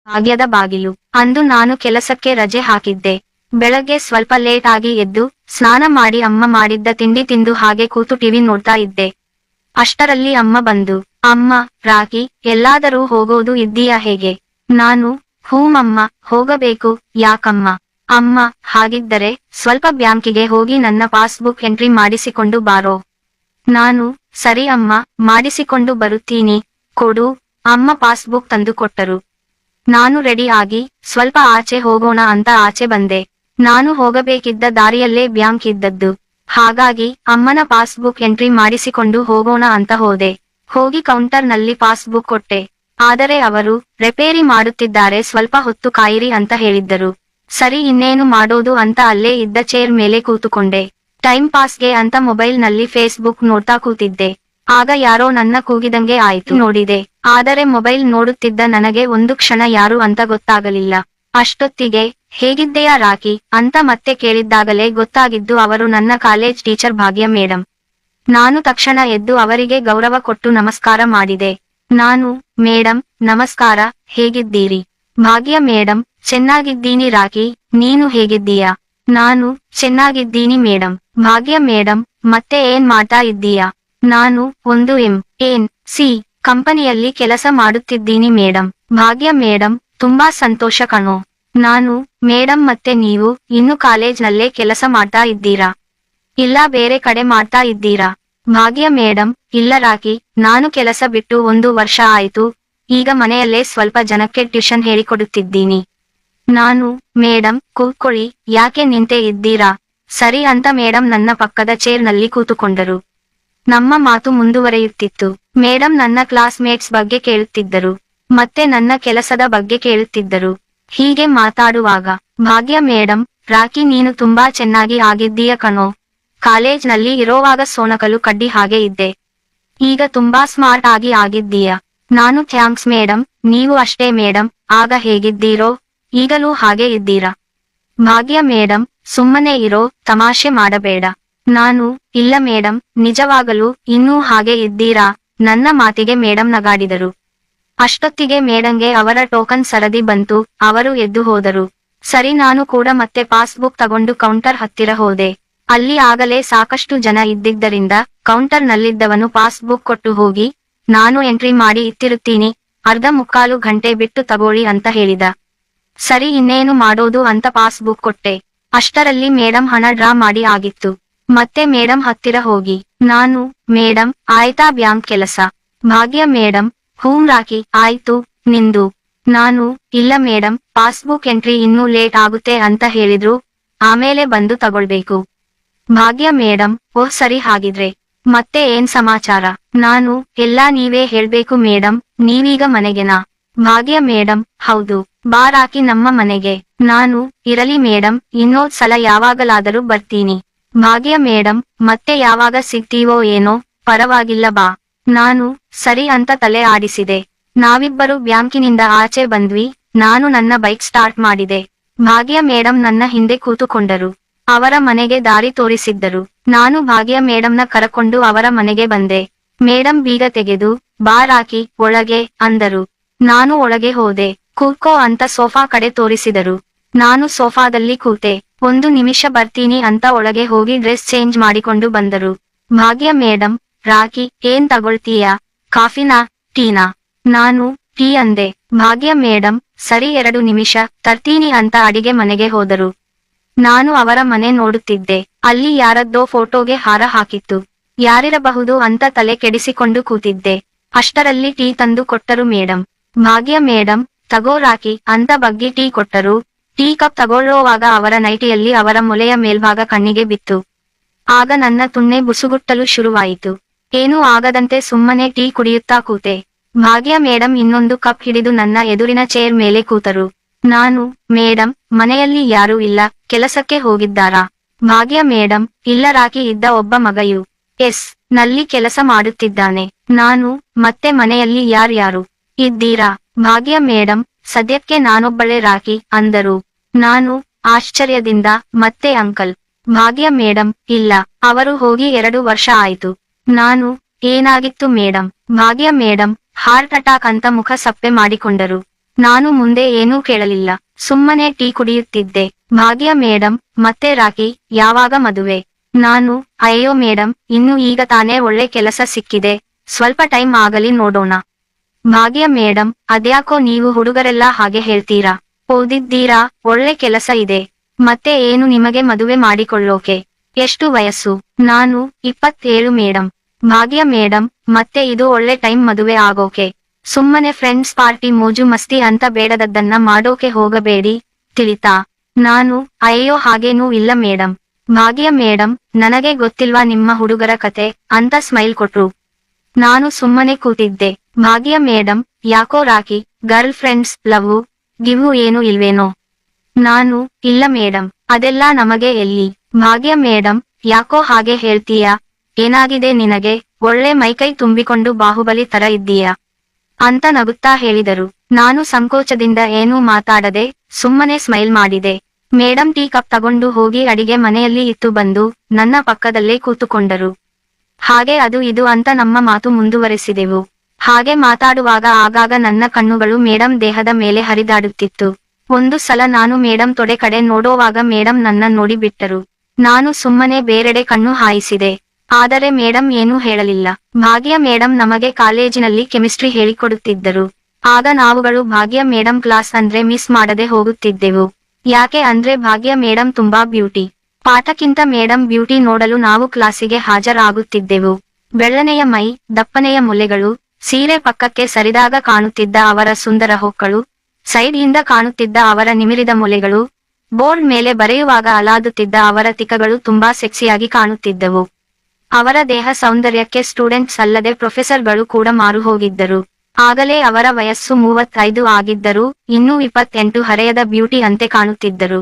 ಭಾಗ್ಯದ ಬಾಗಿಲು. ಅಂದು ನಾನು ಕೆಲಸಕ್ಕೆ ರಜೆ ಹಾಕಿದ್ದೆ. ಬೆಳಗ್ಗೆ ಸ್ವಲ್ಪ ಲೇಟ್ ಆಗಿ ಎದ್ದು ಸ್ನಾನ ಮಾಡಿ ಅಮ್ಮ ಮಾಡಿದ್ದ ತಿಂಡಿ ತಿಂದು ಹಾಗೆ ಕೂತು ಟಿವಿ ನೋಡ್ತಾ ಇದ್ದೆ. ಅಷ್ಟರಲ್ಲಿ ಅಮ್ಮ ಬಂದು, ಅಮ್ಮ, ರಾಕಿ, ಎಲ್ಲಾದರೂ ಹೋಗೋದು ಇದ್ದೀಯಾ ಹೇಗೆ? ನಾನು, ಹೂಮಮ್ಮ, ಹೋಗಬೇಕು. ಯಾಕಮ್ಮ? ಅಮ್ಮ, ಹಾಗಿದ್ದರೆ ಸ್ವಲ್ಪ ಬ್ಯಾಂಕಿಗೆ ಹೋಗಿ ನನ್ನ ಪಾಸ್ಬುಕ್ ಎಂಟ್ರಿ ಮಾಡಿಸಿಕೊಂಡು ಬಾರೋ. ನಾನು, ಸರಿ ಅಮ್ಮ, ಮಾಡಿಸಿಕೊಂಡು ಬರುತ್ತೀನಿ, ಕೊಡು. ಅಮ್ಮ ಪಾಸ್ಬುಕ್ ತಂದು ಕೊಟ್ಟರು. ನಾನು ರೆಡಿ ಆಗಿ ಸ್ವಲ್ಪ ಆಚೆ ಹೋಗೋಣ ಅಂತ ಆಚೆ ಬಂದೆ. ನಾನು ಹೋಗಬೇಕಿದ್ದ ದಾರಿಯಲ್ಲೇ ಬ್ಯಾಂಕ್ ಇದ್ದದ್ದು. ಹಾಗಾಗಿ ಅಮ್ಮನ ಪಾಸ್ಬುಕ್ ಎಂಟ್ರಿ ಮಾಡಿಸಿಕೊಂಡು ಹೋಗೋಣ ಅಂತ ಹೋದೆ. ಹೋಗಿ ಕೌಂಟರ್ ನಲ್ಲಿ ಪಾಸ್ಬುಕ್ ಕೊಟ್ಟೆ. ಆದರೆ ಅವರು ರಿಪೇರಿ ಮಾಡುತ್ತಿದ್ದಾರೆ, ಸ್ವಲ್ಪ ಹೊತ್ತು ಕಾಯಿರಿ ಅಂತ ಹೇಳಿದ್ದರು. ಸರಿ, ಇನ್ನೇನು ಮಾಡೋದು ಅಂತ ಅಲ್ಲೇ ಇದ್ದ ಚೇರ್ ಮೇಲೆ ಕೂತುಕೊಂಡೆ. ಟೈಮ್ ಪಾಸ್ಗೆ ಅಂತ ಮೊಬೈಲ್ ನಲ್ಲಿ ಫೇಸ್ಬುಕ್ ನೋಡ್ತಾ ಕೂತಿದ್ದೆ. ಆಗ ಯಾರೋ ನನ್ನ ಕೂಗಿದಂಗೆ ಆಯ್ತು. ನೋಡಿದೆ, ಆದರೆ ಮೊಬೈಲ್ ನೋಡುತ್ತಿದ್ದ ನನಗೆ ಒಂದು ಕ್ಷಣ ಯಾರು ಅಂತ ಗೊತ್ತಾಗಲಿಲ್ಲ. ಅಷ್ಟೊತ್ತಿಗೆ, ಹೇಗಿದ್ದೆಯಾ ರಾಕಿ ಅಂತ ಮತ್ತೆ ಕೇಳಿದ್ದಾಗಲೇ ಗೊತ್ತಾಗಿದ್ದು ಅವರು ನನ್ನ ಕಾಲೇಜ್ ಟೀಚರ್ ಭಾಗ್ಯ ಮೇಡಂ. ನಾನು ತಕ್ಷಣ ಎದ್ದು ಅವರಿಗೆ ಗೌರವ ಕೊಟ್ಟು ನಮಸ್ಕಾರ ಮಾಡಿದೆ. ನಾನು, ಮೇಡಂ, ನಮಸ್ಕಾರ, ಹೇಗಿದ್ದೀರಿ? ಭಾಗ್ಯ ಮೇಡಂ, ಚೆನ್ನಾಗಿದ್ದೀನಿ ರಾಕಿ, ನೀನು ಹೇಗಿದ್ದೀಯಾ? ನಾನು, ಚೆನ್ನಾಗಿದ್ದೀನಿ ಮೇಡಂ. ಭಾಗ್ಯ ಮೇಡಂ, ಮತ್ತೆ ಏನ್ ಮಾಡ್ತಾ ಇದ್ದೀಯಾ? ನಾನು, ಒಂದು MNC ಕಂಪನಿಯಲ್ಲಿ ಕೆಲಸ ಮಾಡುತ್ತಿದ್ದೀನಿ ಮೇಡಂ. ಭಾಗ್ಯ ಮೇಡಂ, ತುಂಬಾ ಸಂತೋಷ ಕಣೋ. ನಾನು, ಮೇಡಂ, ಮತ್ತೆ ನೀವು ಇನ್ನು ಕಾಲೇಜ್ ನಲ್ಲೇ ಕೆಲಸ ಮಾಡ್ತಾ ಇದ್ದೀರಾ? ಇಲ್ಲ ಬೇರೆ ಕಡೆ ಮಾಡ್ತಾ ಇದ್ದೀರಾ? ಭಾಗ್ಯ ಮೇಡಂ, ಇಲ್ಲ ರಾಕಿ, ನಾನು ಕೆಲಸ ಬಿಟ್ಟು 1 ವರ್ಷ ಆಯ್ತು. ಈಗ ಮನೆಯಲ್ಲೇ ಸ್ವಲ್ಪ ಜನಕ್ಕೆ ಟ್ಯೂಷನ್ ಹೇಳಿಕೊಡುತ್ತಿದ್ದೀನಿ. ನಾನು, ಮೇಡಂ, ಕೂತ್ಕೊಳ್ಳಿ, ಯಾಕೆ ನಿಂತೇ ಇದ್ದೀರಾ? ಸರಿ ಅಂತ ಮೇಡಂ ನನ್ನ ಪಕ್ಕದ ಚೇರ್ ನಲ್ಲಿ ಕೂತುಕೊಂಡರು. ನಮ್ಮ ಮಾತು ಮುಂದುವರೆಯುತ್ತಿತ್ತು. ಮೇಡಂ ನನ್ನ ಕ್ಲಾಸ್ಮೇಟ್ಸ್ ಬಗ್ಗೆ ಕೇಳುತ್ತಿದ್ದರು, ಮತ್ತೆ ನನ್ನ ಕೆಲಸದ ಬಗ್ಗೆ ಕೇಳುತ್ತಿದ್ದರು. ಹೀಗೆ ಮಾತಾಡುವಾಗ, ಭಾಗ್ಯ ಮೇಡಂ, ರಾಕಿ ನೀನು ತುಂಬಾ ಚೆನ್ನಾಗಿ ಆಗಿದ್ದೀಯ ಕಣೋ. ಕಾಲೇಜ್ ನಲ್ಲಿ ಇರೋವಾಗ ಸೋನಕಲು ಕಡ್ಡಿ ಹಾಗೆ ಇದ್ದೆ. ಈಗ ತುಂಬಾ ಸ್ಮಾರ್ಟ್ ಆಗಿ ಆಗಿದ್ದೀಯ. ನಾನು, ಥ್ಯಾಂಕ್ಸ್ ಮೇಡಂ, ನೀವು ಅಷ್ಟೇ ಮೇಡಂ. ಆಗ ಹೇಗಿದ್ದೀರೋ ಈಗಲೂ ಹಾಗೆ ಇದ್ದೀರಾ? ಭಾಗ್ಯ ಮೇಡಂ, ಸುಮ್ಮನೆ ಇರೋ, ತಮಾಷೆ ಮಾಡಬೇಡ. ನಾನು, ಇಲ್ಲ ಮೇಡಂ, ನಿಜವಾಗಲೂ ಇನ್ನೂ ಹಾಗೆ ಇದ್ದೀರಾ? ನನ್ನ ಮಾತಿಗೆ ಮೇಡಂ ನಗಾಡಿದರು. ಅಷ್ಟೊತ್ತಿಗೆ ಮೇಡಂಗೆ ಅವರ ಟೋಕನ್ ಸರದಿ ಬಂತು. ಅವರು ಎದ್ದು ಹೋದರು. ಸರಿ, ನಾನು ಕೂಡ ಮತ್ತೆ ಪಾಸ್ಬುಕ್ ತಗೊಂಡು ಕೌಂಟರ್ ಹತ್ತಿರ ಹೋದೆ. ಅಲ್ಲಿ ಆಗಲೇ ಸಾಕಷ್ಟು ಜನ ಇದ್ದಿದ್ದರಿಂದ ಕೌಂಟರ್ ನಲ್ಲಿದ್ದವನು ಪಾಸ್ಬುಕ್ ಕೊಟ್ಟು ಹೋಗಿ, ನಾನು ಎಂಟ್ರಿ ಮಾಡಿ ಇಟ್ಟಿರುತ್ತೀನಿ, ಅರ್ಧ ಮುಕ್ಕಾಲು ಗಂಟೆ ಬಿಟ್ಟು ತಗೊಳ್ಳಿ ಅಂತ ಹೇಳಿದ. ಸರಿ, ಇನ್ನೇನು ಮಾಡೋದು ಅಂತ ಪಾಸ್ಬುಕ್ ಕೊಟ್ಟೆ. ಅಷ್ಟರಲ್ಲಿ ಮೇಡಂ ಹಣ ಡ್ರಾ ಮಾಡಿ ಆಗಿತ್ತು. ಮತ್ತೆ ಮೇಡಂ ಹತ್ತಿರ ಹೋಗಿ, ನಾನು, ಮೇಡಂ, ಆಯ್ತಾ ಬ್ಯಾಂಕ್ ಕೆಲಸ? ಭಾಗ್ಯ ಮೇಡಂ, ಹೂಂ ರಾಕಿ, ಆಯ್ತು, ನಿಂದು? ನಾನು, ಇಲ್ಲ ಮೇಡಂ, ಪಾಸ್ಬುಕ್ ಎಂಟ್ರಿ ಇನ್ನೂ ಲೇಟ್ ಆಗುತ್ತೆ ಅಂತ ಹೇಳಿದ್ರು, ಆಮೇಲೆ ಬಂದು ತಗೊಳ್ಬೇಕು. ಭಾಗ್ಯ ಮೇಡಂ, ಓಹ್ ಸರಿ ಹಾಗಿದ್ರೆ ಮತ್ತೆ ಏನ್ ಸಮಾಚಾರ? ನಾನು, ಎಲ್ಲಾ ನೀವೇ ಹೇಳ್ಬೇಕು ಮೇಡಂ, ನೀವೀಗ ಮನೆಗೆನಾ? ಭಾಗ್ಯ ಮೇಡಂ, ಹೌದು, ಬಾ ರಾಕಿ ನಮ್ಮ ಮನೆಗೆ. ನಾನು, ಇರಲಿ ಮೇಡಂ, ಇನ್ನೊಂದ್ ಸಲ ಯಾವಾಗಲಾದರೂ ಬರ್ತೀನಿ. ಭಾಗ್ಯ ಮೇಡಂ, ಮತ್ತೆ ಯಾವಾಗ ಸಿಗ್ತೀವೋ ಏನೋ, ಪರವಾಗಿಲ್ಲ ಬಾ. ನಾನು, ಸರಿ ಅಂತ ತಲೆ ಆಡಿಸಿದೆ. ನಾವಿಬ್ಬರು ಬ್ಯಾಂಕಿನಿಂದ ಆಚೆ ಬಂದ್ವಿ. ನಾನು ನನ್ನ ಬೈಕ್ ಸ್ಟಾರ್ಟ್ ಮಾಡಿದೆ. ಭಾಗ್ಯ ಮೇಡಂ ನನ್ನ ಹಿಂದೆ ಕೂತುಕೊಂಡರು. ಅವರ ಮನೆಗೆ ದಾರಿ ತೋರಿಸಿದ್ದರು. ನಾನು ಭಾಗ್ಯ ಮೇಡಂನ ಕರಕೊಂಡು ಅವರ ಮನೆಗೆ ಬಂದೆ. ಮೇಡಂ ಬೀಗ ತೆಗೆದು, ಬಾ ರಾಕಿ, ಒಳಗೆ ಅಂದರು. ನಾನು ಒಳಗೆ ಹೋದೆ. ಕೂತ್ಕೋ ಅಂತ ಸೋಫಾ ಕಡೆ ತೋರಿಸಿದರು. ನಾನು ಸೋಫಾದಲ್ಲಿ ಕೂತೆ. 1 ನಿಮಿಷ ಬರ್ತೀನಿ ಅಂತ ಒಳಗೆ ಹೋಗಿ ಡ್ರೆಸ್ ಚೇಂಜ್ ಮಾಡಿಕೊಂಡು ಬಂದರು. ಭಾಗ್ಯ ಮೇಡಂ, ರಾಕಿ, ಏನ್ ತಗೊಳ್ತೀಯಾ? ಕಾಫಿನಾ, ಟೀನಾ? ನಾನು, ಟೀ ಅಂದೆ. ಭಾಗ್ಯ ಮೇಡಂ, ಸರಿ 2 ನಿಮಿಷ ತರ್ತೀನಿ ಅಂತ ಅಡಿಗೆ ಮನೆಗೆ ಹೋದರು. ನಾನು ಅವರ ಮನೆ ನೋಡುತ್ತಿದ್ದೆ. ಅಲ್ಲಿ ಯಾರದ್ದೋ ಫೋಟೋಗೆ ಹಾರ ಹಾಕಿತ್ತು. ಯಾರಿರಬಹುದು ಅಂತ ತಲೆ ಕೆಡಿಸಿಕೊಂಡು ಕೂತಿದ್ದೆ. ಅಷ್ಟರಲ್ಲಿ ಟೀ ತಂದು ಕೊಟ್ಟರು ಮೇಡಂ. ಭಾಗ್ಯ ಮೇಡಂ, ತಗೋ ರಾಕಿ ಅಂತ ಬಗ್ಗಿ ಟೀ ಕೊಟ್ಟರು. ಟೀ ಕಪ್ ತಗೊಳ್ಳೋವಾಗ ಅವರ ನೈಟಿಯಲ್ಲಿ ಅವರ ಮೊಲೆಯ ಮೇಲ್ಭಾಗ ಕಣ್ಣಿಗೆ ಬಿತ್ತು. ಆಗ ನನ್ನ ತುಣ್ಣೆ ಬುಸುಗುಟ್ಟಲು ಶುರುವಾಯಿತು. ಏನೂ ಆಗದಂತೆ ಸುಮ್ಮನೆ ಟೀ ಕುಡಿಯುತ್ತಾ ಕೂತೆ. ಭಾಗ್ಯ ಮೇಡಂ ಇನ್ನೊಂದು ಕಪ್ ಹಿಡಿದು ನನ್ನ ಎದುರಿನ ಚೇರ್ ಮೇಲೆ ಕೂತರು. ನಾನು, ಮೇಡಂ, ಮನೆಯಲ್ಲಿ ಯಾರೂ ಇಲ್ಲ, ಕೆಲಸಕ್ಕೆ ಹೋಗಿದ್ದಾರಾ? ಭಾಗ್ಯ ಮೇಡಂ, ಇಲ್ಲ ರಾಕಿ ಇದ್ದ ಒಬ್ಬ ಮಗ US ನಲ್ಲಿ ಕೆಲಸ ಮಾಡುತ್ತಿದ್ದಾನೆ. ನಾನು, ಮತ್ತೆ ಮನೆಯಲ್ಲಿ ಯಾರ್ಯಾರು ಇದ್ದೀರಾ? ಭಾಗ್ಯ ಮೇಡಂ, ಸದ್ಯಕ್ಕೆ ನಾನೊಬ್ಬಳೇ ರಾಕಿ ಅಂದರು. ನಾನು, ಆಶ್ಚರ್ಯದಿಂದ, ಮತ್ತೆ ಅಂಕಲ್? ಭಾಗ್ಯ ಮೇಡಂ, ಇಲ್ಲ, ಅವರು ಹೋಗಿ 2 ವರ್ಷ ಆಯ್ತು. ನಾನು, ಏನಾಗಿತ್ತು ಮೇಡಂ? ಭಾಗ್ಯ ಮೇಡಂ, ಹಾರ್ಟ್ ಅಟ್ಯಾಕ್ ಅಂತ ಮುಖ ಸಪ್ಪೆ ಮಾಡಿಕೊಂಡರು. ನಾನು ಮುಂದೆ ಏನೂ ಕೇಳಲಿಲ್ಲ. ಸುಮ್ಮನೆ ಟೀ ಕುಡಿಯುತ್ತಿದ್ದೆ. ಭಾಗ್ಯ ಮೇಡಂ, ಮತ್ತೆ ರಾಕಿ, ಯಾವಾಗ ಮದುವೆ? ನಾನು, ಅಯ್ಯೋ ಮೇಡಂ, ಇನ್ನು ಈಗ ತಾನೇ ಒಳ್ಳೆ ಕೆಲಸ ಸಿಕ್ಕಿದೆ, ಸ್ವಲ್ಪ ಟೈಮ್ ಆಗಲಿ ನೋಡೋಣ. ಭಾಗ್ಯ ಮೇಡಂ, ಅದ್ಯಾಕೋ ನೀವು ಹುಡುಗರೆಲ್ಲ ಹಾಗೆ ಹೇಳ್ತೀರಾ? ಓದಿದ್ದೀರಾ, ಒಳ್ಳೆ ಕೆಲಸ ಇದೆ, ಮತ್ತೆ ಏನು ನಿಮಗೆ ಮದುವೆ ಮಾಡಿಕೊಳ್ಳೋಕೆ? ಎಷ್ಟು ವಯಸ್ಸು? ನಾನು 27 ಮೇಡಂ. ಭಾಗ್ಯ ಮೇಡಂ, ಮತ್ತೆ ಇದು ಒಳ್ಳೆ ಟೈಮ್ ಮದುವೆ ಆಗೋಕೆ. ಸುಮ್ಮನೆ ಫ್ರೆಂಡ್ಸ್ ಪಾರ್ಟಿ ಮೋಜು ಮಸ್ತಿ ಅಂತ ಬೇಡದದ್ದನ್ನ ಮಾಡೋಕೆ ಹೋಗಬೇಡಿ, ತಿಳಿತಾ? ನಾನು, ಅಯ್ಯೋ ಹಾಗೇನೂ ಇಲ್ಲ ಮೇಡಂ. ಭಾಗ್ಯ ಮೇಡಂ, ನನಗೆ ಗೊತ್ತಿಲ್ವಾ ನಿಮ್ಮ ಹುಡುಗರ ಕತೆ ಅಂತ ಸ್ಮೈಲ್ ಕೊಟ್ರು. ನಾನು ಸುಮ್ಮನೆ ಕೂತಿದ್ದೆ. ಭಾಗ್ಯ ಮೇಡಂ, ಯಾಕೋ Rocky, girl friends, love give ಏನು ಇಲ್ವೇನೋ? ನಾನು, ಇಲ್ಲ ಮೇಡಂ, ಅದೆಲ್ಲ ನಮಗೆ ಎಲ್ಲಿ. ಭಾಗ್ಯ ಮೇಡಂ, ಯಾಕೋ ಹಾಗೆ ಹೇಳ್ತೀಯಾ? ಏನಾಗಿದೆ ನಿನಗೆ? ಒಳ್ಳೆ ಮೈಕೈ ತುಂಬಿಕೊಂಡು ಬಾಹುಬಲಿ ತರ ಇದ್ದೀಯಾ ಅಂತ ನಗುತ್ತಾ ಹೇಳಿದರು. ನಾನು ಸಂಕೋಚದಿಂದ ಏನೂ ಮಾತಾಡದೆ ಸುಮ್ಮನೆ ಸ್ಮೈಲ್ ಮಾಡಿದೆ. ಮೇಡಂ ಟೀ ಕಪ್ ತಗೊಂಡು ಹೋಗಿ ಅಡಿಗೆ ಮನೆಯಲ್ಲಿ ಇತ್ತು ಬಂದು ನನ್ನ ಪಕ್ಕದಲ್ಲೇ ಕೂತುಕೊಂಡರು. ಹಾಗೆ ಅದು ಇದು ಅಂತ ನಮ್ಮ ಮಾತು ಮುಂದುವರೆಸಿದೆವು. ಹಾಗೆ ಮಾತಾಡುವಾಗ ಆಗಾಗ ನನ್ನ ಕಣ್ಣುಗಳು ಮೇಡಂ ದೇಹದ ಮೇಲೆ ಹರಿದಾಡುತ್ತಿತ್ತು. ಒಂದು ಸಲ ನಾನು ಮೇಡಂ ತೊಡೆ ಕಡೆ ನೋಡೋವಾಗ ಮೇಡಂ ನನ್ನ ನೋಡಿ ಬಿಟ್ಟರು. ನಾನು ಸುಮ್ಮನೆ ಬೇರೆಡೆ ಕಣ್ಣು ಹಾಯಿಸಿದೆ. ಆದರೆ ಮೇಡಂ ಏನೂ ಹೇಳಲಿಲ್ಲ. ಭಾಗ್ಯ ಮೇಡಂ ನಮಗೆ ಕಾಲೇಜಿನಲ್ಲಿ ಕೆಮಿಸ್ಟ್ರಿ ಹೇಳಿಕೊಡುತ್ತಿದ್ದರು. ಆಗ ನಾವುಗಳು ಭಾಗ್ಯ ಮೇಡಂ ಕ್ಲಾಸ್ ಅಂದ್ರೆ ಮಿಸ್ ಮಾಡದೆ ಹೋಗುತ್ತಿದ್ದೆವು. ಯಾಕೆ ಅಂದ್ರೆ ಭಾಗ್ಯ ಮೇಡಂ ತುಂಬಾ ಬ್ಯೂಟಿ. ಪಾಠಕ್ಕಿಂತ ಮೇಡಂ ಬ್ಯೂಟಿ ನೋಡಲು ನಾವು ಕ್ಲಾಸಿಗೆ ಹಾಜರಾಗುತ್ತಿದ್ದೆವು. ಬೆಳ್ಳನೆಯ ಮೈ, ದಪ್ಪನೆಯ ಮೊಲೆಗಳು, ಸೀರೆ ಪಕ್ಕಕ್ಕೆ ಸರಿದಾಗ ಕಾಣುತ್ತಿದ್ದ ಅವರ ಸುಂದರ ಹೊಕ್ಕಳು, ಸೈಡ್ ಇಂದ ಕಾಣುತ್ತಿದ್ದ ಅವರ ನಿಮಿರಿದ ಮೊಲೆಗಳು, ಬೋರ್ಡ್ ಮೇಲೆ ಬರೆಯುವಾಗ ಅಲಾದುತ್ತಿದ್ದ ಅವರ ತಿಕಗಳು ತುಂಬಾ ಸೆಕ್ಸಿಯಾಗಿ ಕಾಣುತ್ತಿದ್ದವು. ಅವರ ದೇಹ ಸೌಂದರ್ಯಕ್ಕೆ ಸ್ಟೂಡೆಂಟ್ಸ್ ಅಲ್ಲದೆ ಪ್ರೊಫೆಸರ್ಗಳು ಕೂಡ ಮಾರು ಹೋಗಿದ್ದರು. ಆಗಲೇ ಅವರ ವಯಸ್ಸು 35 ಆಗಿದ್ದರೂ ಇನ್ನೂ 28 ಹರೆಯದ ಬ್ಯೂಟಿ ಅಂತೆ ಕಾಣುತ್ತಿದ್ದರು.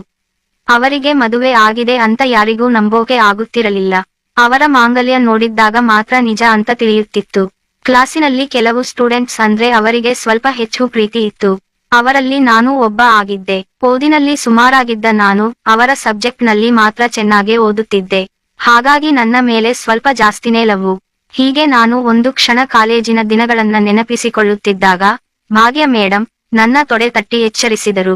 ಅವರಿಗೆ ಮದುವೆ ಆಗಿದೆ ಅಂತ ಯಾರಿಗೂ ನಂಬೋಕೆ ಆಗುತ್ತಿರಲಿಲ್ಲ. ಅವರ ಮಾಂಗಲ್ಯ ನೋಡಿದ್ದಾಗ ಮಾತ್ರ ನಿಜ ಅಂತ ತಿಳಿಯುತ್ತಿತ್ತು. ಕ್ಲಾಸಿನಲ್ಲಿ ಕೆಲವು ಸ್ಟೂಡೆಂಟ್ಸ್ ಅಂದ್ರೆ ಅವರಿಗೆ ಸ್ವಲ್ಪ ಹೆಚ್ಚು ಪ್ರೀತಿ ಇತ್ತು. ಅವರಲ್ಲಿ ನಾನು ಒಬ್ಬ ಆಗಿದ್ದೆ. ಓದಿನಲ್ಲಿ ಸುಮಾರಾಗಿದ್ದ ನಾನು ಅವರ ಸಬ್ಜೆಕ್ಟ್ ನಲ್ಲಿ ಮಾತ್ರ ಚೆನ್ನಾಗಿ ಓದುತ್ತಿದ್ದೆ. ಹಾಗಾಗಿ ನನ್ನ ಮೇಲೆ ಸ್ವಲ್ಪ ಜಾಸ್ತಿನೇ ಲವ್ವು. ಹೀಗೆ ನಾನು ಒಂದು ಕ್ಷಣ ಕಾಲೇಜಿನ ದಿನಗಳನ್ನ ನೆನಪಿಸಿಕೊಳ್ಳುತ್ತಿದ್ದಾಗ ಭಾಗ್ಯ ಮೇಡಂ ನನ್ನ ತೊಡೆ ತಟ್ಟಿ ಎಚ್ಚರಿಸಿದರು.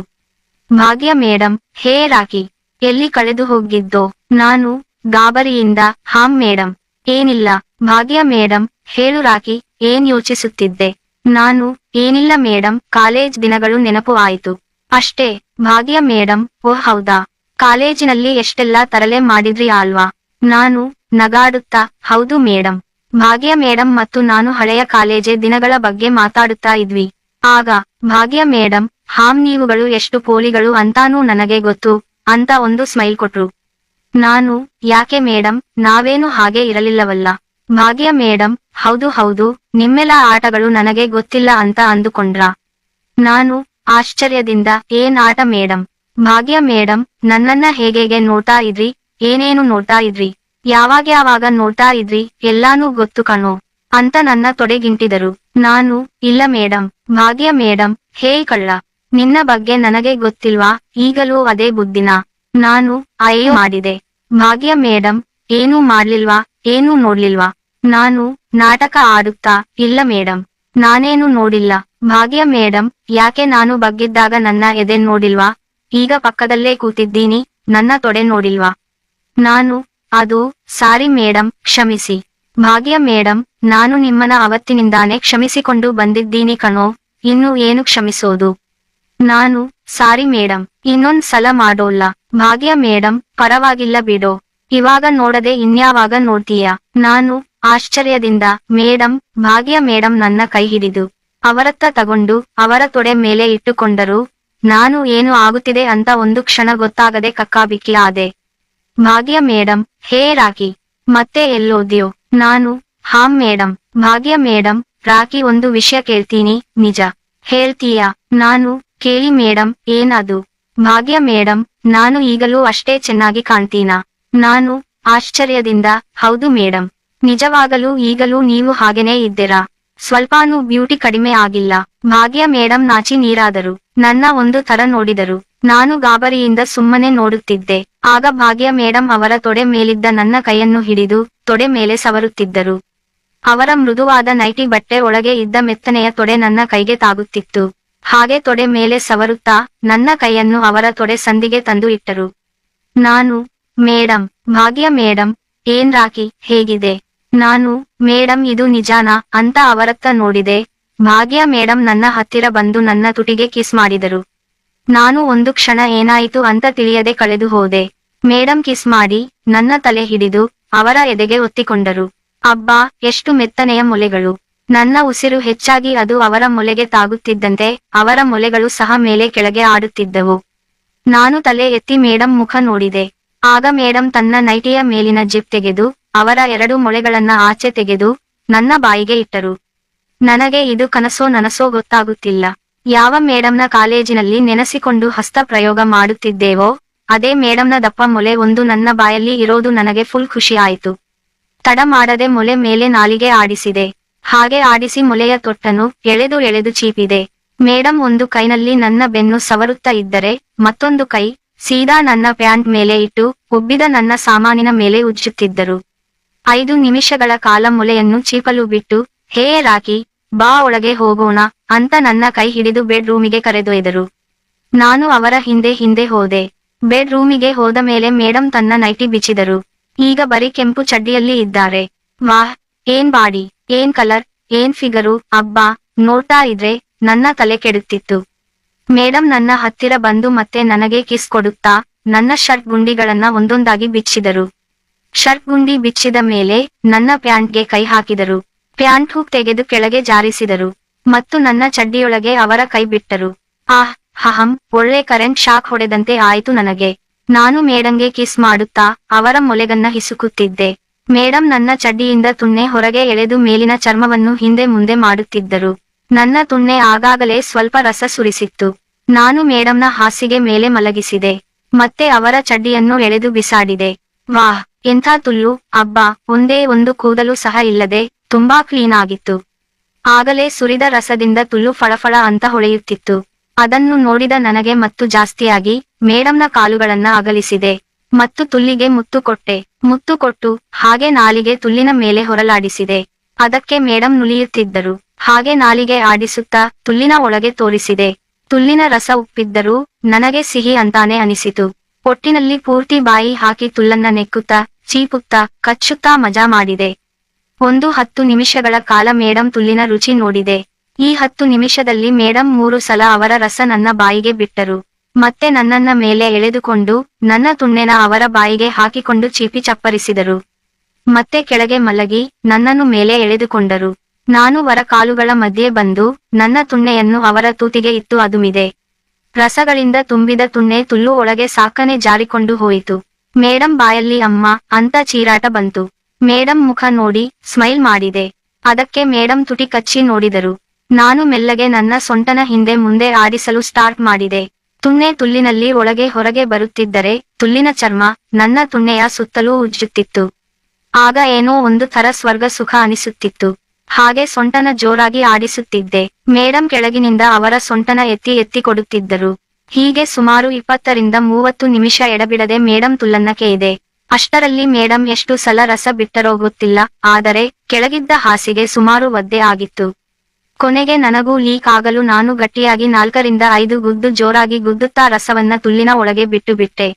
ಭಾಗ್ಯ ಮೇಡಂ, ಹೇ ರಾಕಿ, ಎಲ್ಲಿ ಕಳೆದು ಹೋಗಿದ್ದೋ? ನಾನು ಗಾಬರಿಯಿಂದ, ಹಾಂ ಮೇಡಂ. ಏನಿಲ್ಲ. ಭಾಗ್ಯ ಮೇಡಂ, ಹೇಳು ರಾಕಿ, ಏನ್ ಯೋಚಿಸುತ್ತಿದ್ದೆ? ನಾನು, ಏನಿಲ್ಲ ಮೇಡಂ, ಕಾಲೇಜ್ ದಿನಗಳು ನೆನಪು ಆಯಿತು ಅಷ್ಟೇ. ಭಾಗ್ಯ ಮೇಡಂ, ಓಹ್ ಹೌದಾ, ಕಾಲೇಜಿನಲ್ಲಿ ಎಷ್ಟೆಲ್ಲಾ ತರಲೆ ಮಾಡಿದ್ರಿ ಅಲ್ವಾ? ನಾನು ನಗಾಡುತ್ತಾ, ಹೌದು ಮೇಡಂ. ಭಾಗ್ಯ ಮೇಡಂ ಮತ್ತು ನಾನು ಹಳೆಯ ಕಾಲೇಜೆ ದಿನಗಳ ಬಗ್ಗೆ ಮಾತಾಡುತ್ತಾ ಇದ್ವಿ. ಆಗ ಭಾಗ್ಯ ಮೇಡಂ, ಹಾಂ ನೀವುಗಳು ಎಷ್ಟು ಪೋಲಿಗಳು ಅಂತಾನೂ ನನಗೆ ಗೊತ್ತು ಅಂತ ಒಂದು ಸ್ಮೈಲ್ ಕೊಟ್ರು. ನಾನು, ಯಾಕೆ ಮೇಡಂ, ನಾವೇನು ಹಾಗೆ ಇರಲಿಲ್ಲವಲ್ಲ. ಭಾಗ್ಯ ಮೇಡಂ, ಹೌದು ಹೌದು, ನಿಮ್ಮೆಲ್ಲ ಆಟಗಳು ನನಗೆ ಗೊತ್ತಿಲ್ಲ ಅಂತ ಅಂದುಕೊಂಡ್ರಾ? ನಾನು ಆಶ್ಚರ್ಯದಿಂದ, ಏನ್ ಆಟ ಮೇಡಂ? ಭಾಗ್ಯ ಮೇಡಂ, ನನ್ನನ್ನ ಹೇಗೆ ನೋಡ್ತಾ ಇದ್ರಿ? ಏನೇನು ನೋಡ್ತಾ ಇದ್ರಿ? ಯಾವಾಗ ನೋಡ್ತಾ ಇದ್ರಿ? ಎಲ್ಲಾನೂ ಗೊತ್ತು ಕಣೋ ಅಂತ ನನ್ನ ತೊಡೆಗಿಂಟಿದರು. ನಾನು, ಇಲ್ಲ ಮೇಡಂ. ಭಾಗ್ಯ ಮೇಡಂ, ಹೇ ಕಳ್ಳ, ನಿನ್ನ ಬಗ್ಗೆ ನನಗೆ ಗೊತ್ತಿಲ್ವಾ? ಈಗಲೂ ಅದೇ ಬುದ್ಧಿನಾ? ನಾನು, ಅಯ್ಯೋ ಮಾಡಿದೆ. ಭಾಗ್ಯ ಮೇಡಂ, ಏನೂ ಮಾಡ್ಲಿಲ್ವಾ? ಏನೂ ನೋಡ್ಲಿಲ್ವಾ? ನಾನು ನಾಟಕ ಆಡುತ್ತಾ, ಇಲ್ಲ ಮೇಡಂ, ನಾನೇನು ನೋಡಿಲ್ಲ. ಭಾಗ್ಯ ಮೇಡಂ, ಯಾಕೆ ನಾನು ಬಗ್ಗಿದ್ದಾಗ ನನ್ನ ಎದೆ ನೋಡಿಲ್ವಾ? ಈಗ ಪಕ್ಕದಲ್ಲೇ ಕೂತಿದ್ದೀನಿ, ನನ್ನ ತೊಡೆ ನೋಡಿಲ್ವಾ? ನಾನು, ಅದು ಸಾರಿ ಮೇಡಂ, ಕ್ಷಮಿಸಿ. ಭಾಗ್ಯ ಮೇಡಂ, ನಾನು ನಿಮ್ಮನ್ನ ಅವತ್ತಿನಿಂದಾನೇ ಕ್ಷಮಿಸಿಕೊಂಡು ಬಂದಿದ್ದೀನಿ ಕಣೋ, ಇನ್ನು ಏನು ಕ್ಷಮಿಸೋದು? ನಾನು, ಸಾರಿ ಮೇಡಂ, ಇನ್ನೊಂದ್ ಸಲ ಮಾಡೋಲ್ಲ. ಭಾಗ್ಯ ಮೇಡಂ, ಪರವಾಗಿಲ್ಲ ಬಿಡೋ, ಇವಾಗ ನೋಡದೆ ಇನ್ಯಾವಾಗ ನೋಡ್ತೀಯಾ? ನಾನು ಆಶ್ಚರ್ಯದಿಂದ, ಮೇಡಂ. ಭಾಗ್ಯ ಮೇಡಂ ನನ್ನ ಕೈ ಹಿಡಿದು ಅವರತ್ತ ತಗೊಂಡು ಅವರ ತೊಡೆ ಮೇಲೆ ಇಟ್ಟುಕೊಂಡರು. ನಾನು ಏನು ಆಗುತ್ತಿದೆ ಅಂತ ಒಂದು ಕ್ಷಣ ಗೊತ್ತಾಗದೆ ಕಕ್ಕಾಬಿಕ್ಕಿ ಆದೆ. ಭಾಗ್ಯ ಮೇಡಂ, ಹೇ ರಾಕಿ, ಮತ್ತೆ ಎಲ್ಲೋದ್ಯೋ? ನಾನು, ಹಾಂ ಮೇಡಂ. ಭಾಗ್ಯ ಮೇಡಂ, ರಾಕಿ ಒಂದು ವಿಷಯ ಕೇಳ್ತೀನಿ, ನಿಜ ಹೇಳ್ತೀಯಾ? ನಾನು, ಕೇಳಿ ಮೇಡಂ, ಏನದು? ಭಾಗ್ಯ ಮೇಡಂ, ನಾನು ಈಗಲೂ ಅಷ್ಟೇ ಚೆನ್ನಾಗಿ ಕಾಣ್ತೀನಾ? ನಾನು ಆಶ್ಚರ್ಯದಿಂದ, ಹೌದು ಮೇಡಂ, ನಿಜವಾಗಲೂ ಈಗಲೂ ನೀವು ಹಾಗೇನೇ ಇದ್ದೀರಾ, ಸ್ವಲ್ಪಾನೂ ಬ್ಯೂಟಿ ಕಡಿಮೆ ಆಗಿಲ್ಲ. ಭಾಗ್ಯ ಮೇಡಂ ನಾಚಿ ನೀರಾದರು. ನನ್ನ ಒಂದು ತರ ನೋಡಿದರು. ನಾನು ಗಾಬರಿಯಿಂದ ಸುಮ್ಮನೆ ನೋಡುತ್ತಿದ್ದೆ. ಆಗ ಭಾಗ್ಯ ಮೇಡಂ ಅವರ ತೊಡೆ ಮೇಲಿದ್ದ ನನ್ನ ಕೈಯನ್ನು ಹಿಡಿದು ತೊಡೆ ಮೇಲೆ ಸವರುತ್ತಿದ್ದರು. ಅವರ ಮೃದುವಾದ ನೈಟಿ ಬಟ್ಟೆ ಒಳಗೆ ಇದ್ದ ಮೆತ್ತನೆಯ ತೊಡೆ ನನ್ನ ಕೈಗೆ ತಾಗುತ್ತಿತ್ತು. ಹಾಗೆ ತೊಡೆ ಮೇಲೆ ಸವರುತ್ತಾ ನನ್ನ ಕೈಯನ್ನು ಅವರ ತೊಡೆ ಸಂದಿಗೆ ತಂದು ಇಟ್ಟರು. ನಾನು, ಮೇಡಂ, ಭಾಗ್ಯ ಮೇಡಂ, ಏನ್ ರಾಕಿ, ಹೇಗಿದೆ? ನಾನು, ಮೇಡಂ ಇದು ನಿಜಾನಾ ಅಂತ ಅವರತ್ತ ನೋಡಿದೆ. ಭಾಗ್ಯ ಮೇಡಂ ನನ್ನ ಹತ್ತಿರ ಬಂದು ನನ್ನ ತುಟಿಗೆ ಕಿಸ್ ಮಾಡಿದರು. ನಾನು ಒಂದು ಕ್ಷಣ ಏನಾಯಿತು ಅಂತ ತಿಳಿಯದೆ ಕಳೆದು ಹೋದೆ. ಮೇಡಂ ಕಿಸ್ ಮಾಡಿ ನನ್ನ ತಲೆ ಹಿಡಿದು ಅವರ ಎದೆಗೆ ಒತ್ತಿಕೊಂಡರು. ಅಬ್ಬಾ, ಎಷ್ಟು ಮೆತ್ತನೆಯ ಮೊಲೆಗಳು. ನನ್ನ ಉಸಿರು ಹೆಚ್ಚಾಗಿ ಅದು ಅವರ ಮೊಲೆಗೆ ತಾಗುತ್ತಿದ್ದಂತೆ ಅವರ ಮೊಲೆಗಳು ಸಹ ಮೇಲೆ ಕೆಳಗೆ ಆಡುತ್ತಿದ್ದವು. ನಾನು ತಲೆ ಎತ್ತಿ ಮೇಡಂ ಮುಖ ನೋಡಿದೆ. ಆಗ ಮೇಡಂ ತನ್ನ ನೈಟಿಯ ಮೇಲಿನ ಜಿಪ್ ತೆಗೆದು ಅವರ 2 ಮೊಳೆಗಳನ್ನ ಆಚೆ ತೆಗೆದು ನನ್ನ ಬಾಯಿಗೆ ಇಟ್ಟರು. ನನಗೆ ಇದು ಕನಸೋ ನನಸೋ ಗೊತ್ತಾಗುತ್ತಿಲ್ಲ. ಯಾವ ಮೇಡಂನ ಕಾಲೇಜಿನಲ್ಲಿ ನೆನೆಸಿಕೊಂಡು ಹಸ್ತ ಪ್ರಯೋಗ ಮಾಡುತ್ತಿದ್ದೇವೋ ಅದೇ ಮೇಡಂನ ದಪ್ಪ ಮೊಲೆ ಒಂದು ನನ್ನ ಬಾಯಲ್ಲಿ ಇರೋದು ನನಗೆ ಫುಲ್ ಖುಷಿ ಆಯಿತು. ತಡ ಮಾಡದೆ ಮೊಲೆ ಮೇಲೆ ನಾಲಿಗೆ ಆಡಿಸಿದೆ. ಹಾಗೆ ಆಡಿಸಿ ಮೊಲೆಯ ತೊಟ್ಟನು ಎಳೆದು ಎಳೆದು ಚೀಪಿದೆ. ಮೇಡಂ ಒಂದು ಕೈನಲ್ಲಿ ನನ್ನ ಬೆನ್ನು ಸವರುತ್ತಾ ಇದ್ದರೆ ಮತ್ತೊಂದು ಕೈ ಸೀದಾ ನನ್ನ ಪ್ಯಾಂಟ್ ಮೇಲೆ ಇಟ್ಟು ಉಬ್ಬಿದ ನನ್ನ ಸಾಮಾನಿನ ಮೇಲೆ ಉಜ್ಜುತ್ತಿದ್ದರು. 5 ನಿಮಿಷಗಳ ಕಾಲ ಮೊಲೆಯನ್ನು ಚೀಪಲು ಬಿಟ್ಟು, ಹೇ ರಾಕಿ, ಬಾ ಒಳಗೆ ಹೋಗೋಣ ಅಂತ ನನ್ನ ಕೈ ಹಿಡಿದು ಬೆಡ್ ರೂಮಿಗೆ ಕರೆದೊಯ್ದರು. ನಾನು ಅವರ ಹಿಂದೆ ಹಿಂದೆ ಹೋದೆ. ಬೆಡ್ ರೂಮಿಗೆ ಹೋದ ಮೇಲೆ ಮೇಡಂ ತನ್ನ ನೈಟಿ ಬಿಚ್ಚಿದರು. ಈಗ ಬರೀ ಕೆಂಪು ಚಡ್ಡಿಯಲ್ಲಿ ಇದ್ದಾರೆ. ವಾಹ್, ಏನ್ ಬಾಡಿ, ಏನ್ ಕಲರ್, ಏನ್ ಫಿಗರು, ಅಬ್ಬಾ, ನೋಡ್ತಾ ಇದ್ರೆ ನನ್ನ ತಲೆ ಕೆಡುತ್ತಿತ್ತು. ಮೇಡಂ ನನ್ನ ಹತ್ತಿರ ಬಂದು ಮತ್ತೆ ನನಗೆ ಕಿಸ್ ಕೊಡುತ್ತಾ ನನ್ನ ಶರ್ಟ್ ಗುಂಡಿಗಳನ್ನ ಒಂದೊಂದಾಗಿ ಬಿಚ್ಚಿದರು. ಶರ್ಟ್ ಗುಂಡಿ ಬಿಚ್ಚಿದ ಮೇಲೆ ನನ್ನ ಪ್ಯಾಂಟ್ಗೆ ಕೈ ಹಾಕಿದರು. ಪ್ಯಾಂಟ್ ಹುಕ್ ತೆಗೆದು ಕೆಳಗೆ ಜಾರಿಸಿದರು ಮತ್ತು ನನ್ನ ಚಡ್ಡಿಯೊಳಗೆ ಅವರ ಕೈ ಬಿಟ್ಟರು. ಆಹ್ ಹಹಂ, ಒಳ್ಳೆ ಕರೆಂಟ್ ಶಾಕ್ ಹೊಡೆದಂತೆ ಆಯಿತು ನನಗೆ. ನಾನು ಮೇಡಂಗೆ ಕಿಸ್ ಮಾಡುತ್ತಾ ಅವರ ಮೊಲೆಗನ್ನ ಹಿಸುಕುತ್ತಿದ್ದೆ. ಮೇಡಂ ನನ್ನ ಚಡ್ಡಿಯಿಂದ ತುಣ್ಣೆ ಹೊರಗೆ ಎಳೆದು ಮೇಲಿನ ಚರ್ಮವನ್ನು ಹಿಂದೆ ಮುಂದೆ ಮಾಡುತ್ತಿದ್ದರು. ನನ್ನ ತುಣ್ಣೆ ಆಗಾಗಲೇ ಸ್ವಲ್ಪ ರಸ ಸುರಿಸಿತ್ತು. ನಾನು ಮೇಡಂನ ಹಾಸಿಗೆ ಮೇಲೆ ಮಲಗಿಸಿದೆ. ಮತ್ತೆ ಅವರ ಚಡ್ಡಿಯನ್ನು ಎಳೆದು ಬಿಸಾಡಿದೆ. ವಾಹ್, ಎಂಥ ತುಲ್ಲು, ಅಬ್ಬಾ, ಒಂದೇ ಒಂದು ಕೂದಲು ಸಹ ಇಲ್ಲದೆ ತುಂಬಾ ಕ್ಲೀನ್ ಆಗಿತ್ತು. ಆಗಲೇ ಸುರಿದ ರಸದಿಂದ ತುಲ್ಲು ಫಳಫಳ ಅಂತ ಹೊಳೆಯುತ್ತಿತ್ತು. ಅದನ್ನು ನೋಡಿದ ನನಗೆ ಮತ್ತು ಜಾಸ್ತಿಯಾಗಿ ಮೇಡಂನ ಕಾಲುಗಳನ್ನ ಅಗಲಿಸಿದೆ ಮತ್ತು ತುಲ್ಲಿಗೆ ಮುತ್ತು ಕೊಟ್ಟೆ. ಮುತ್ತು ಕೊಟ್ಟು ಹಾಗೆ ನಾಲಿಗೆ ತುಲ್ಲಿನ ಮೇಲೆ ಹೊರಲಾಡಿಸಿದೆ. ಅದಕ್ಕೆ ಮೇಡಂ ನುಲಿಯುತ್ತಿದ್ದರು. ಹಾಗೆ ನಾಲಿಗೆ ಆಡಿಸುತ್ತಾ ತುಲ್ಲಿನ ಒಳಗೆ ತೋರಿಸಿದೆ. ತುಲ್ಲಿನ ರಸ ಉಪ್ಪಿದ್ದರೂ ನನಗೆ ಸಿಹಿ ಅಂತಾನೆ ಅನಿಸಿತು. ಒಟ್ಟಿನಲ್ಲಿ ಪೂರ್ತಿ ಬಾಯಿ ಹಾಕಿ ತುಲ್ಲನ್ನ ನೆಕ್ಕುತ್ತಾ ಚೀಪುತ್ತಾ ಕಚ್ಚುತ್ತಾ ಮಜಾ ಮಾಡಿದೆ. 10 ನಿಮಿಷಗಳ ಕಾಲ ಮೇಡಂ ತುಲ್ಲಿನ ರುಚಿ ನೋಡಿದೆ. ಈ 10 ನಿಮಿಷದಲ್ಲಿ ಮೇಡಂ 3 ಸಲ ಅವರ ರಸ ನನ್ನ ಬಾಯಿಗೆ ಬಿಟ್ಟರು. ಮತ್ತೆ ನನ್ನನ್ನ ಮೇಲೆ ಎಳೆದುಕೊಂಡು ನನ್ನ ತುಣ್ಣೆನ ಅವರ ಬಾಯಿಗೆ ಹಾಕಿಕೊಂಡು ಚೀಪಿ ಚಪ್ಪರಿಸಿದರು. ಮತ್ತೆ ಕೆಳಗೆ ಮಲಗಿ ನನ್ನನ್ನು ಮೇಲೆ ಎಳೆದುಕೊಂಡರು. ನಾನು ಅವರ ಕಾಲುಗಳ ಮಧ್ಯೆ ಬಂದು ನನ್ನ ತುಣ್ಣೆಯನ್ನು ಅವರ ತೂತಿಗೆ ಇತ್ತು ಅದುಮಿದೆ. ರಸಗಳಿಂದ ತುಂಬಿದ ತುಣ್ಣೆ ತುಲ್ಲು ಒಳಗೆ ಸಾಕನೆ ಜಾರಿಕೊಂಡು ಹೋಯಿತು. ಮೇಡಂ ಬಾಯಲ್ಲಿ ಅಮ್ಮ ಅಂತ ಚೀರಾಟ ಬಂತು. ಮೇಡಂ ಮುಖ ನೋಡಿ ಸ್ಮೈಲ್ ಮಾಡಿದೆ. ಅದಕ್ಕೆ ಮೇಡಂ ತುಟಿ ಕಚ್ಚಿ ನೋಡಿದರು. ನಾನು ಮೆಲ್ಲಗೆ ನನ್ನ ಸೊಂಟನ ಹಿಂದೆ ಮುಂದೆ ಆಡಿಸಲು ಸ್ಟಾರ್ಟ್ ಮಾಡಿದೆ. ತುಣ್ಣೆ ತುಲ್ಲಿನಲ್ಲಿ ಒಳಗೆ ಹೊರಗೆ ಬರುತ್ತಿದ್ದರೆ ತುಲ್ಲಿನ ಚರ್ಮ ನನ್ನ ತುಣ್ಣೆಯ ಸುತ್ತಲೂ ಉಜ್ಜುತ್ತಿತ್ತು. ಆಗ ಏನೋ ಒಂದು ಥರ ಸ್ವರ್ಗ ಸುಖ ಅನಿಸುತ್ತಿತ್ತು. ಹಾಗೆ ಸೊಂಟನ ಜೋರಾಗಿ ಆಡಿಸುತ್ತಿದ್ದೆ. ಮೇಡಂ ಕೆಳಗಿನಿಂದ ಅವರ ಸೊಂಟನ ಎತ್ತಿ ಎತ್ತಿ ಕೊಡುತ್ತಿದ್ದರು. ಹೀಗೆ ಸುಮಾರು 20 ರಿಂದ 30 ನಿಮಿಷ ಎಡಬಿಡದೆ ಮೇಡಂ ತುಲ್ಲನ್ನ ಕೇಯ್ದೆ. ಅಷ್ಟರಲ್ಲಿ ಮೇಡಂ ಎಷ್ಟು ಸಲ ರಸ ಬಿಟ್ಟರೋ ಗೊತ್ತಿಲ್ಲ, ಆದರೆ ಕೆಳಗಿದ್ದ ಹಾಸಿಗೆ ಸುಮಾರು ಒದ್ದೆ ಆಗಿತ್ತು. ಕೊನೆಗೆ ನನಗೂ ಲೀಕ್ ಆಗಲು ನಾನು ಗಟ್ಟಿಯಾಗಿ 4 ರಿಂದ 5 ಗುದ್ದು ಜೋರಾಗಿ ಗುದ್ದುತ್ತಾ ರಸವನ್ನ ತುಲ್ಲಿನ ಒಳಗೆ ಬಿಟ್ಟು ಬಿಟ್ಟೆ.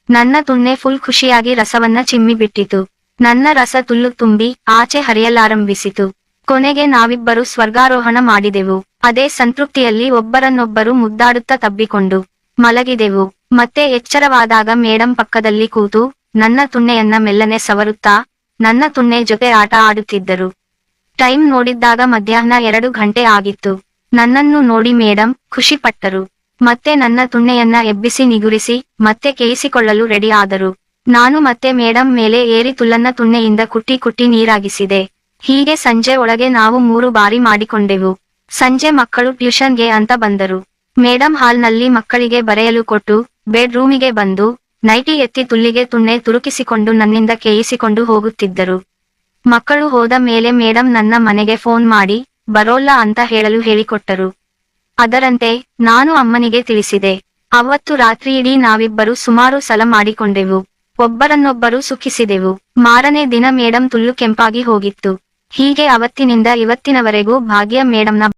ನನ್ನ ತುಣ್ಣೆ ಫುಲ್ ಖುಷಿಯಾಗಿ ರಸವನ್ನ ಚಿಮ್ಮಿ ಬಿಟ್ಟಿತು. ನನ್ನ ರಸ ತುಲ್ಲು ತುಂಬಿ ಆಚೆ ಹರಿಯಲಾರಂಭಿಸಿತು. ಕೊನೆಗೆ ನಾವಿಬ್ಬರು ಸ್ವರ್ಗಾರೋಹಣ ಮಾಡಿದೆವು. ಅದೇ ಸಂತೃಪ್ತಿಯಲ್ಲಿ ಒಬ್ಬರನ್ನೊಬ್ಬರು ಮುದ್ದಾಡುತ್ತಾ ತಬ್ಬಿಕೊಂಡು ಮಲಗಿದೆವು. ಮತ್ತೆ ಎಚ್ಚರವಾದಾಗ ಮೇಡಂ ಪಕ್ಕದಲ್ಲಿ ಕೂತು ನನ್ನ ತುಣ್ಣೆಯನ್ನ ಮೆಲ್ಲನೆ ಸವರುತ್ತಾ ನನ್ನ ತುಣ್ಣೆ ಜೊತೆ ಆಟ ಆಡುತ್ತಿದ್ದರು. ಟೈಮ್ ನೋಡಿದ್ದಾಗ ಮಧ್ಯಾಹ್ನ 2 ಗಂಟೆ ಆಗಿತ್ತು. ನನ್ನನ್ನು ನೋಡಿ ಮೇಡಂ ಖುಷಿ ಪಟ್ಟರು. ಮತ್ತೆ ನನ್ನ ತುಣ್ಣೆಯನ್ನ ಎಬ್ಬಿಸಿ ನಿಗುರಿಸಿ ಮತ್ತೆ ಕೇಯಿಸಿಕೊಳ್ಳಲು ರೆಡಿ ಆದರು. ನಾನು ಮತ್ತೆ ಮೇಡಂ ಮೇಲೆ ಏರಿ ತುಲ್ಲನ್ನ ತುಣ್ಣೆಯಿಂದ ಕುಟ್ಟಿ ಕುಟ್ಟಿ ನೀರಾಗಿಸಿದೆ. ಹೀಗೆ ಸಂಜೆ ಒಳಗೆ ನಾವು 3 ಬಾರಿ ಮಾಡಿಕೊಂಡೆವು. ಸಂಜೆ ಮಕ್ಕಳು ಟ್ಯೂಷನ್ಗೆ ಅಂತ ಬಂದರು. ಮೇಡಂ ಹಾಲ್ನಲ್ಲಿ ಮಕ್ಕಳಿಗೆ ಬರೆಯಲು ಕೊಟ್ಟು ಬೆಡ್ ರೂಮಿಗೆ ಬಂದು ನೈಟಿ ಎತ್ತಿ ತುಲ್ಲಿಗೆ ತುಣ್ಣೆ ತುರುಕಿಸಿಕೊಂಡು ನನ್ನಿಂದ ಕೇಯಿಸಿಕೊಂಡು ಹೋಗುತ್ತಿದ್ದರು. ಮಕ್ಕಳು ಹೋದ ಮೇಲೆ ಮೇಡಂ ನನ್ನ ಮನೆಗೆ ಫೋನ್ ಮಾಡಿ ಬರೋಲ್ಲ ಅಂತ ಹೇಳಲು ಹೇಳಿಕೊಟ್ಟರು. ಅದರಂತೆ ನಾನು ಅಮ್ಮನಿಗೆ ತಿಳಿಸಿದೆ. ಅವತ್ತು ರಾತ್ರಿಯಿಡೀ ನಾವಿಬ್ಬರು ಸುಮಾರು ಸಲ ಮಾಡಿಕೊಂಡೆವು. ಒಬ್ಬರನ್ನೊಬ್ಬರು ಸುಖಿಸಿದೆವು. ಮಾರನೇ ದಿನ ಮೇಡಂ ತುಲ್ಲು ಕೆಂಪಾಗಿ ಹೋಗಿತ್ತು. ಹೀಗೆ ಅವತ್ತಿನಿಂದ ಇವತ್ತಿನವರೆಗೂ ಭಾಗ್ಯ ಮೇಡಂನ